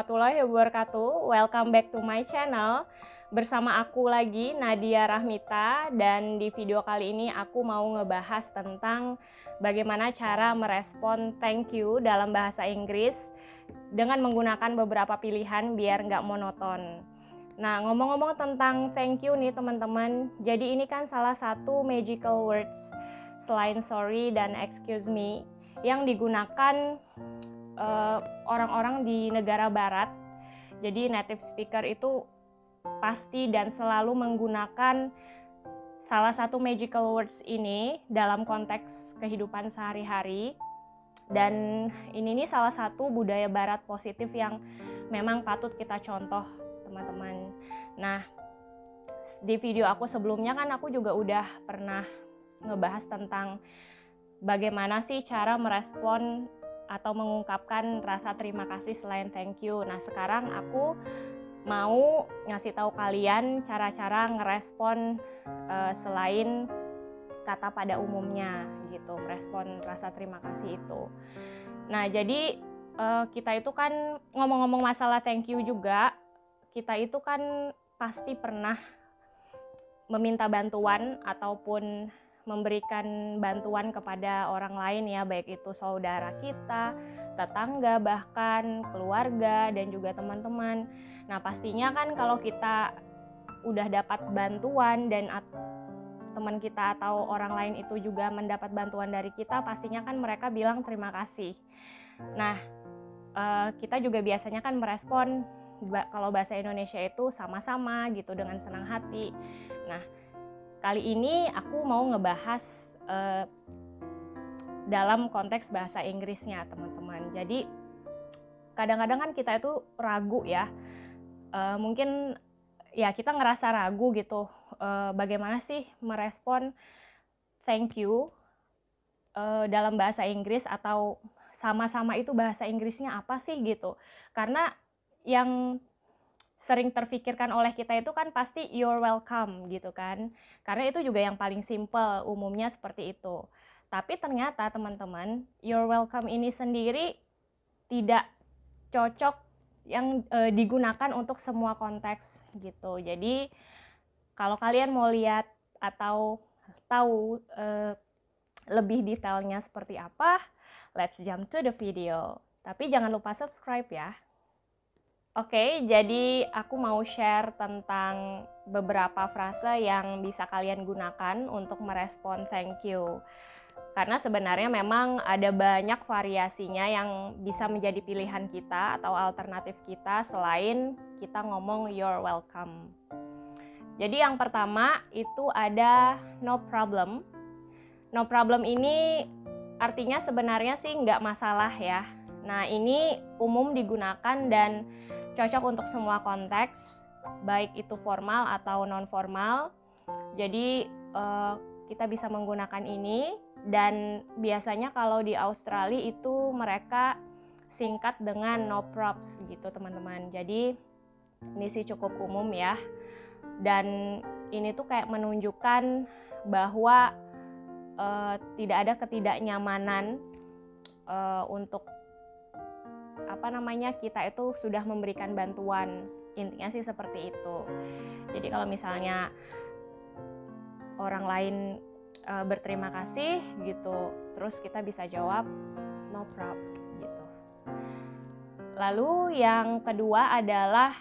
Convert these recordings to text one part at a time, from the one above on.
warahmatullahi wabarakatuh. Welcome back to my channel. Bersama aku lagi, Nadia Rahmita. Dan di video kali ini aku mau ngebahas tentang bagaimana cara merespon thank you dalam bahasa Inggris dengan menggunakan beberapa pilihan biar nggak monoton. Nah, ngomong-ngomong tentang thank you nih teman-teman. Jadi ini kan salah satu magical words selain sorry dan excuse me yang digunakan orang-orang di negara barat. Jadi native speaker itu pasti dan selalu menggunakan salah satu magical words ini dalam konteks kehidupan sehari-hari. Dan ini nih salah satu budaya barat positif yang memang patut kita contoh, teman-teman. Nah, di video aku sebelumnya kan aku juga udah pernah ngebahas tentang bagaimana sih cara merespon atau mengungkapkan rasa terima kasih selain thank you. Nah, sekarang aku mau ngasih tahu kalian cara-cara ngerespon selain kata pada umumnya gitu, merespon rasa terima kasih itu. Nah, jadi kita itu kan ngomong-ngomong masalah thank you juga, kita itu kan pasti pernah meminta bantuan ataupun memberikan bantuan kepada orang lain ya, baik itu saudara kita, tetangga, bahkan keluarga dan juga teman-teman. Nah, pastinya kan kalau kita udah dapat bantuan dan teman kita atau orang lain itu juga mendapat bantuan dari kita, pastinya kan mereka bilang terima kasih. Nah, kita juga biasanya kan merespon kalau bahasa Indonesia itu sama-sama gitu, dengan senang hati. Nah, kali ini aku mau ngebahas dalam konteks bahasa Inggrisnya, teman-teman. Jadi kadang-kadang kan kita itu ragu ya, mungkin ya kita ngerasa ragu gitu, bagaimana sih merespon thank you dalam bahasa Inggris, atau sama-sama itu bahasa Inggrisnya apa sih gitu. Karena yang sering terfikirkan oleh kita itu kan pasti you're welcome gitu kan, karena itu juga yang paling simple, umumnya seperti itu. Tapi ternyata teman-teman, you're welcome ini sendiri tidak cocok yang digunakan untuk semua konteks gitu. Jadi kalau kalian mau lihat atau tahu lebih detailnya seperti apa, let's jump to the video. Tapi jangan lupa subscribe ya. Oke, jadi aku mau share tentang beberapa frase yang bisa kalian gunakan untuk merespon thank you. Karena sebenarnya memang ada banyak variasinya yang bisa menjadi pilihan kita atau alternatif kita selain kita ngomong you're welcome. Jadi yang pertama itu ada no problem. No problem ini artinya sebenarnya sih nggak masalah ya. Nah, ini umum digunakan dan cocok untuk semua konteks, baik itu formal atau non formal. Jadi kita bisa menggunakan ini, dan biasanya kalau di Australia itu mereka singkat dengan no props gitu, teman-teman. Jadi ini sih cukup umum ya, dan ini tuh kayak menunjukkan bahwa tidak ada ketidaknyamanan untuk kita itu sudah memberikan bantuan. Intinya sih seperti itu. Jadi kalau misalnya orang lain berterima kasih gitu, terus kita bisa jawab no problem gitu. Lalu yang kedua adalah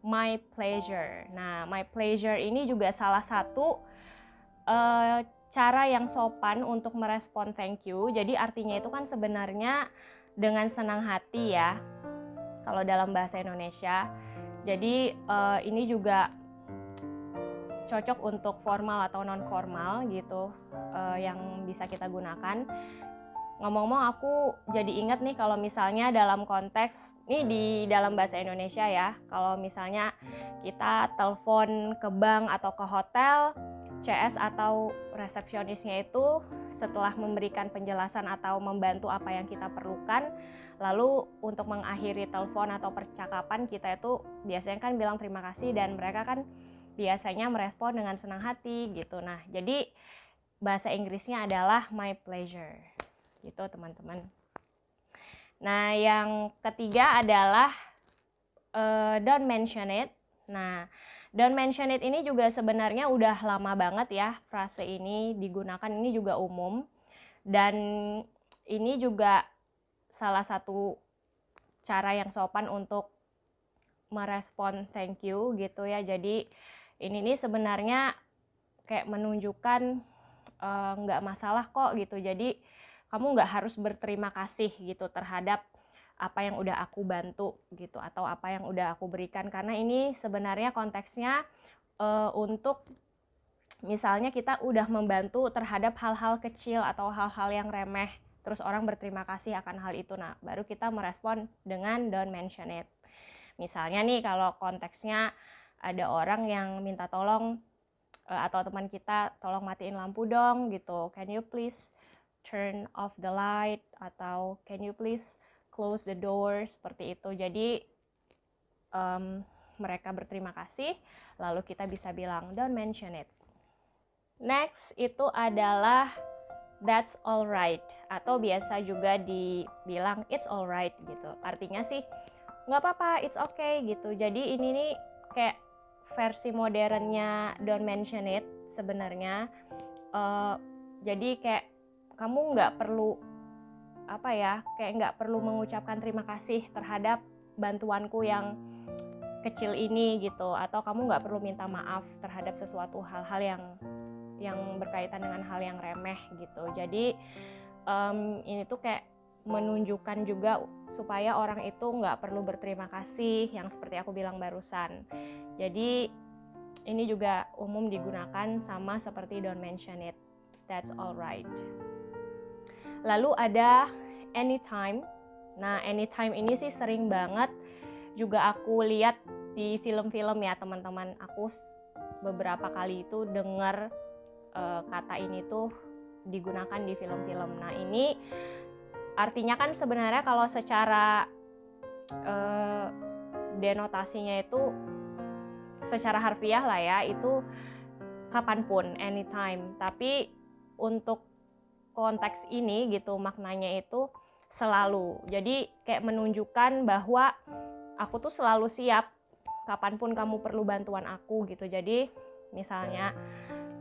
my pleasure. Nah, my pleasure ini juga salah satu cara yang sopan untuk merespon thank you. Jadi artinya itu kan sebenarnya dengan senang hati ya, kalau dalam bahasa Indonesia. Jadi ini juga cocok untuk formal atau non formal gitu, yang bisa kita gunakan. Ngomong-ngomong, aku jadi ingat nih kalau misalnya dalam konteks nih di dalam bahasa Indonesia ya, kalau misalnya kita telepon ke bank atau ke hotel, CS atau resepsionisnya itu setelah memberikan penjelasan atau membantu apa yang kita perlukan, lalu untuk mengakhiri telepon atau percakapan kita itu biasanya kan bilang terima kasih, dan mereka kan biasanya merespon dengan senang hati gitu. Nah, jadi bahasa Inggrisnya adalah my pleasure gitu, teman-teman. Nah, yang ketiga adalah don't mention it. Nah, don't mention it ini juga sebenarnya udah lama banget ya frase ini digunakan, ini juga umum. Dan ini juga salah satu cara yang sopan untuk merespon thank you gitu ya. Jadi ini nih sebenarnya kayak menunjukkan nggak masalah kok gitu. Jadi kamu nggak harus berterima kasih gitu terhadap apa yang udah aku bantu gitu, atau apa yang udah aku berikan, karena ini sebenarnya konteksnya untuk misalnya kita udah membantu terhadap hal-hal kecil atau hal-hal yang remeh, terus orang berterima kasih akan hal itu, nah baru kita merespon dengan don't mention it. Misalnya nih kalau konteksnya ada orang yang minta tolong, atau teman kita, tolong matiin lampu dong gitu, can you please turn off the light, atau can you please close the door, seperti itu. Jadi mereka berterima kasih, lalu kita bisa bilang don't mention it. Next itu adalah that's alright, atau biasa juga dibilang it's alright gitu. Artinya sih nggak apa-apa, it's okay gitu. Jadi ini nih kayak versi modernnya don't mention it sebenarnya. Jadi kayak kamu nggak perlu kayak nggak perlu mengucapkan terima kasih terhadap bantuanku yang kecil ini gitu, atau kamu nggak perlu minta maaf terhadap sesuatu hal-hal yang berkaitan dengan hal yang remeh gitu. Jadi ini tuh kayak menunjukkan juga supaya orang itu nggak perlu berterima kasih, yang seperti aku bilang barusan. Jadi ini juga umum digunakan sama seperti don't mention it, that's alright. Lalu ada anytime. Nah, anytime ini sih sering banget juga aku lihat di film-film ya teman-teman. Aku beberapa kali itu dengar kata ini tuh digunakan di film-film. Nah, ini artinya kan sebenarnya kalau secara denotasinya itu secara harfiah lah ya, itu kapanpun, anytime. Tapi untuk konteks ini gitu maknanya itu selalu. Jadi kayak menunjukkan bahwa aku tuh selalu siap kapanpun kamu perlu bantuan aku gitu. Jadi misalnya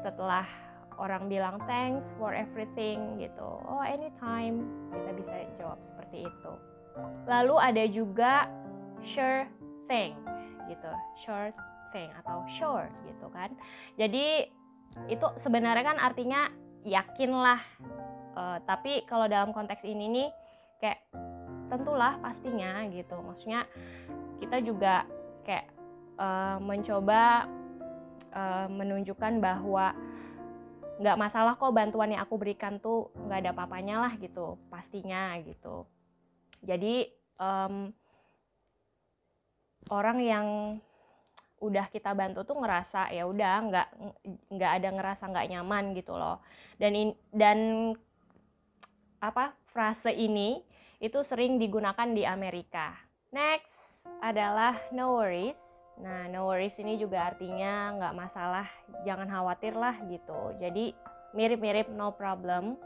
setelah orang bilang thanks for everything gitu, oh anytime, kita bisa jawab seperti itu. Lalu ada juga sure thing gitu, sure thing atau sure gitu kan. Jadi itu sebenarnya kan artinya yakinlah, tapi kalau dalam konteks ini nih kayak tentulah, pastinya gitu. Maksudnya kita juga kayak mencoba menunjukkan bahwa nggak masalah kok bantuan yang aku berikan tuh, nggak ada apa-apanya lah gitu, pastinya gitu. Jadi orang yang udah kita bantu tuh ngerasa ya udah nggak ada ngerasa nggak nyaman gitu loh. Dan frase ini itu sering digunakan di Amerika. Next adalah no worries. Nah, no worries ini juga artinya nggak masalah, jangan khawatir lah gitu. Jadi mirip-mirip no problem,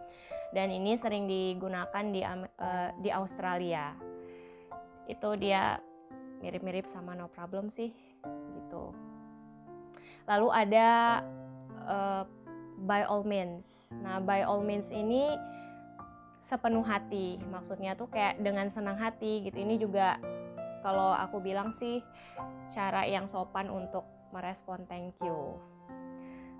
dan ini sering digunakan di Australia. Itu dia mirip-mirip sama no problem sih gitu. Lalu ada by all means. Nah, by all means ini sepenuh hati, maksudnya tuh kayak dengan senang hati gitu. Ini juga kalau aku bilang sih cara yang sopan untuk merespon thank you.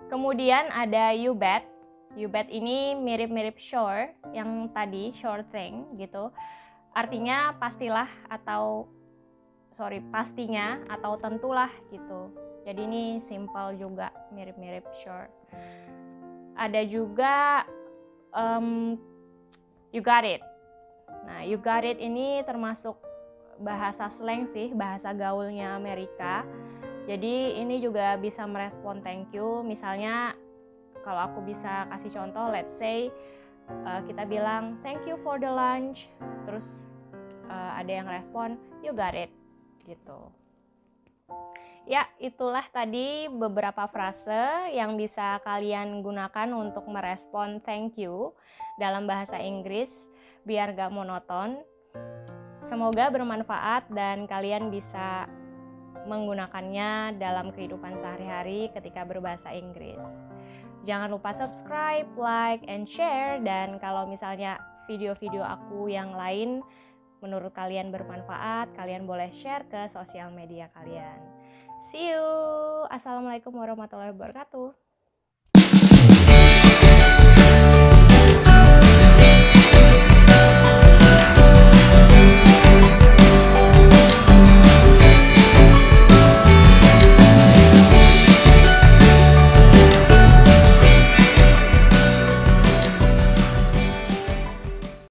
Kemudian ada you bet. You bet ini mirip-mirip sure yang tadi, sure thing gitu. Artinya pastilah pastinya atau tentulah gitu. Jadi ini simple juga, mirip-mirip sure. Ada juga you got it. Nah, you got it ini termasuk bahasa slang sih, bahasa gaulnya Amerika. Jadi ini juga bisa merespon thank you. Misalnya kalau aku bisa kasih contoh, let's say kita bilang thank you for the lunch, terus ada yang respon you got it gitu. Ya, itulah tadi beberapa frase yang bisa kalian gunakan untuk merespon thank you dalam bahasa Inggris biar gak monoton. Semoga bermanfaat dan kalian bisa menggunakannya dalam kehidupan sehari-hari ketika berbahasa Inggris. Jangan lupa subscribe, like, and share. Dan kalau misalnya video-video aku yang lain menurut kalian bermanfaat, kalian boleh share ke sosial media kalian. See you. Assalamualaikum warahmatullahi wabarakatuh.